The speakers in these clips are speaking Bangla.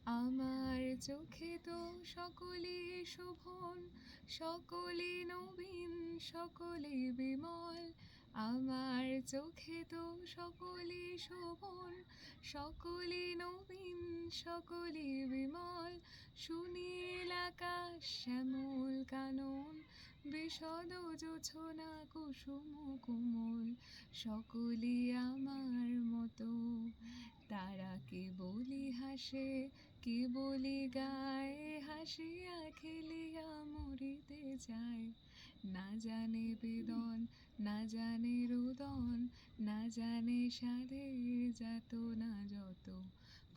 আমার চোখে তো সকলে শোভন, সকলে নবীন, সকলে বিমল। আমার চোখে তো সকলে শোভন, সকলে নবীন, সকলে বিমল। সুনীল আকাশ, শ্যামল কানন, বিশদ জোছনা, কুসুম কোমল। সকলে আমার মতো, তারা কেবলি হাসে, কেবলি গায়, হাসিয়া খেলিয়া মরিতে যায়। না জানে বেদন, না জানে রোদন, না জানে সাধের যাতনা যত।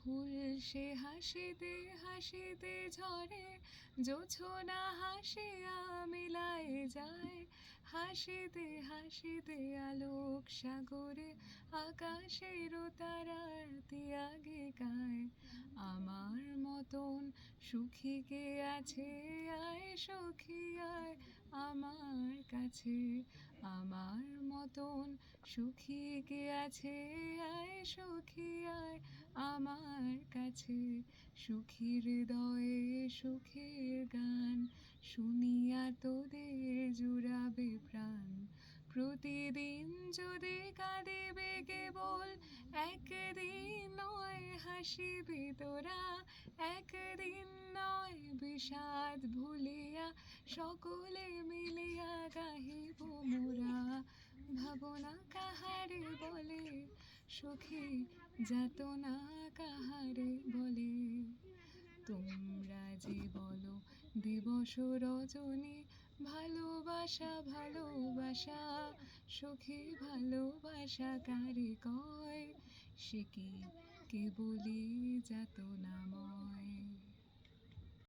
ফুল সে হাসিতে হাসিতে ঝরে, জোছনা হাসিয়া মিলায় যায়। হাসিতে হাসিতে আলোক সাগরে, আকাশের তারার ত্যাগে গায়। আমার মতন সুখী কে আছে, আয় সখী আয় আমার কাছে। আমার মতন সুখী কে আছে, আয় সখী আয় আমার কাছে। সুখী হৃদয়ে সুখের গান, শুনিয়া তোদের জুড়াবে প্রাণ। প্রতিদিন যদি কাঁদিবে কেবল, একদিন নয় হাসিবি তোরা। একদিন নয় বিষাদ ভুলিয়া, সকলে মিলিয়া গাহিব মোরা। ভাবনা কাহারে বলে সখী, যাতনা কাহারে বলে। তোমরা যে বলো দিবস রজনী, ভালোবাসা ভালোবাসা, সখী ভালোবাসা কারে কয়। সে কি কেবলি যাতনাময়।